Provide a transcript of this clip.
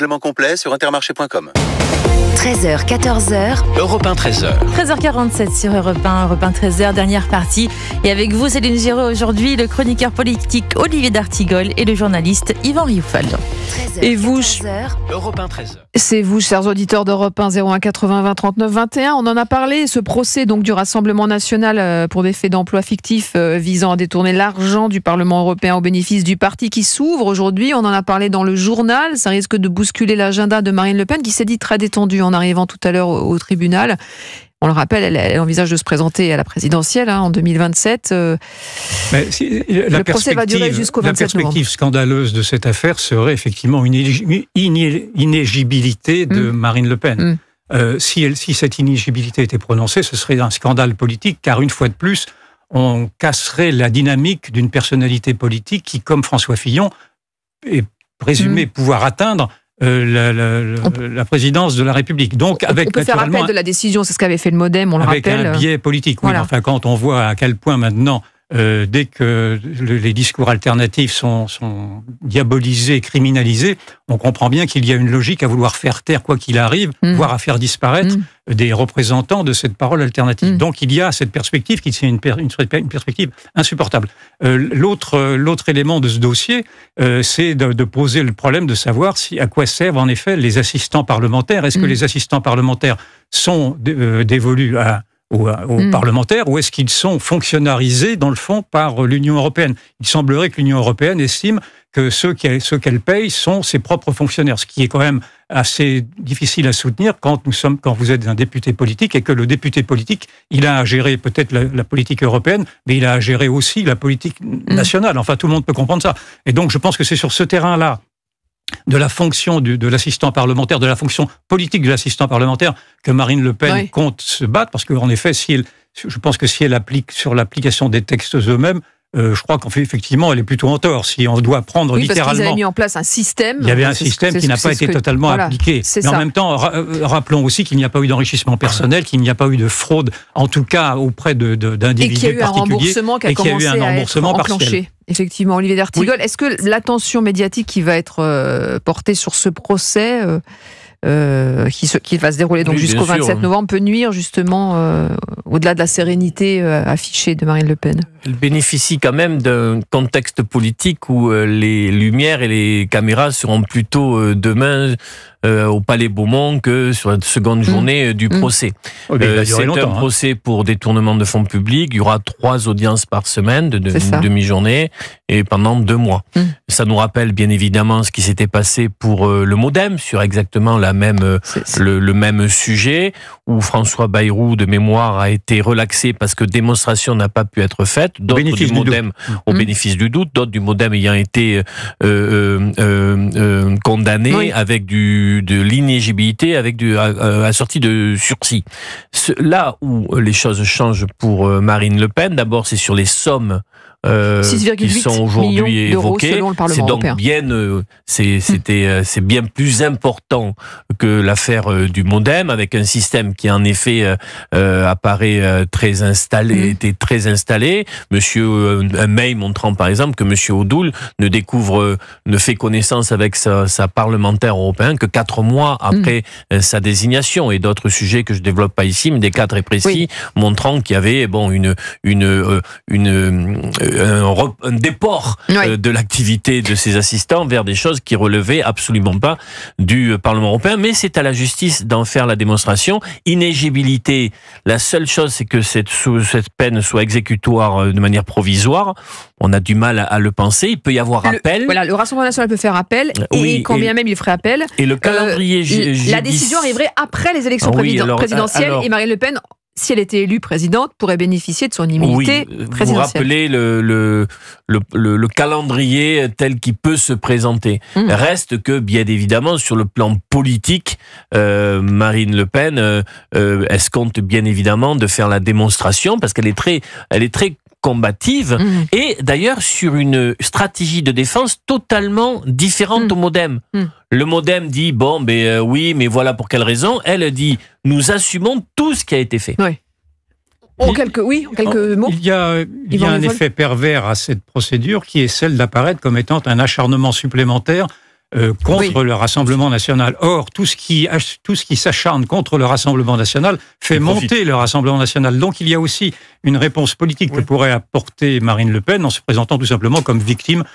Règlement complet sur intermarché.com. 13h, 14h. Europe 1, 13h. 13h47 sur Europe 1, 13h, dernière partie. Et avec vous, Céline Giraud, aujourd'hui, le chroniqueur politique Olivier d'Artigol et le journaliste Yvan Rioufal. Et vous, 14h. Europe 1, 13h. C'est vous, chers auditeurs d'Europe 1, 01 80 20 39 21. On en a parlé, ce procès donc du Rassemblement national pour des faits d'emploi fictifs visant à détourner l'argent du Parlement européen au bénéfice du parti qui s'ouvre aujourd'hui. On en a parlé dans le journal. Ça risque de bousculer l'agenda de Marine Le Pen qui s'est dit très détendue en arrivant tout à l'heure au tribunal. On le rappelle, elle envisage de se présenter à la présidentielle en 2027. Mais le procès va durer jusqu'au 27 novembre. La perspective scandaleuse de cette affaire serait effectivement une inéligibilité de Marine Le Pen. Si cette inéligibilité était prononcée, ce serait un scandale politique, car une fois de plus, on casserait la dynamique d'une personnalité politique qui, comme François Fillon, est présumé pouvoir atteindre la présidence de la République. Donc, on peut faire appel de la décision, c'est ce qu'avait fait le MoDem, on le rappelle. Avec un biais politique, oui. Voilà. Enfin, quand on voit à quel point maintenant, dès que les discours alternatifs sont diabolisés, criminalisés, on comprend bien qu'il y a une logique à vouloir faire taire quoi qu'il arrive, voire à faire disparaître des représentants de cette parole alternative. Donc il y a cette perspective qui est une perspective insupportable. L'autre élément de ce dossier, c'est de poser le problème de savoir à quoi servent en effet les assistants parlementaires. Est-ce que les assistants parlementaires sont dévolus aux parlementaires, ou est-ce qu'ils sont fonctionnalisés, dans le fond, par l'Union européenne? Il semblerait que l'Union européenne estime que ceux qu'elle paye sont ses propres fonctionnaires, ce qui est quand même assez difficile à soutenir quand vous êtes un député politique, et que le député politique, il a à gérer peut-être la politique européenne, mais il a à gérer aussi la politique nationale. Enfin, tout le monde peut comprendre ça. Et donc, je pense que c'est sur ce terrain-là, de la fonction de l'assistant parlementaire, de la fonction politique de l'assistant parlementaire, que Marine Le Pen compte se battre, parce qu'en effet, je pense que si elle applique sur l'application des textes eux-mêmes, je crois qu'effectivement, elle est plutôt en tort. Si on doit prendre littéralement... parce qu'ils avaient mis en place un système... Il y avait un système qui n'a pas été totalement appliqué. Mais en même temps, rappelons aussi qu'il n'y a pas eu d'enrichissement personnel, qu'il n'y a pas eu de fraude, en tout cas auprès d'individus particuliers. Et qu'il y a eu un remboursement qui a commencé à être enclenché. Effectivement, Olivier d'Artigol. Est-ce que l'attention médiatique qui va être portée sur ce procès... qui va se dérouler donc jusqu'au 27 novembre, peut nuire justement au-delà de la sérénité affichée de Marine Le Pen? Elle bénéficie quand même d'un contexte politique où les lumières et les caméras seront plutôt demain au Palais Beaumont que sur la seconde journée du procès. C'est un procès pour détournement de fonds publics. Il y aura 3 audiences par semaine de une demi-journée et pendant 2 mois. Ça nous rappelle bien évidemment ce qui s'était passé pour le MoDem sur exactement le même sujet, où François Bayrou de mémoire a été relaxé parce que démonstration n'a pas pu être faite. D'autres du MoDem au bénéfice du doute, d'autres du MoDem ayant été condamnés avec de l'inéligibilité, avec assorti de sursis. Là où les choses changent pour Marine Le Pen, d'abord c'est sur les sommes qui sont aujourd'hui évoquées. C'est donc c'est bien plus important que l'affaire du MoDem, avec un système qui en effet apparaît très installé, était très installé. Un mail montrant par exemple que Monsieur Odoul ne fait connaissance avec sa parlementaire européen que 4 mois après sa désignation, et d'autres sujets que je développe pas ici, mais des cas très précis montrant qu'il y avait un déport de l'activité de ces assistants vers des choses qui relevaient absolument pas du Parlement européen. Mais c'est à la justice d'en faire la démonstration. Inéligibilité, la seule chose, c'est que cette peine soit exécutoire de manière provisoire. On a du mal à le penser. Il peut y avoir appel. Le Rassemblement national peut faire appel, et quand bien même il ferait appel. Et le calendrier la décision arriverait après les élections présidentielles, et Marine Le Pen, si elle était élue présidente, pourrait bénéficier de son immunité présidentielle. Vous rappelez le calendrier tel qu'il peut se présenter. Reste que, bien évidemment, sur le plan politique, Marine Le Pen escompte bien évidemment de faire la démonstration, parce qu'elle est très combative, et d'ailleurs sur une stratégie de défense totalement différente au MoDem. Le MoDem dit, oui, mais voilà pour quelle raison. Elle dit, nous assumons tout ce qui a été fait. En quelques mots. Il y a un effet pervers à cette procédure qui est celle d'apparaître comme étant un acharnement supplémentaire contre le Rassemblement national. Or, tout ce qui s'acharne contre le Rassemblement national fait monter le Rassemblement national. Donc, il y a aussi une réponse politique que pourrait apporter Marine Le Pen en se présentant tout simplement comme victime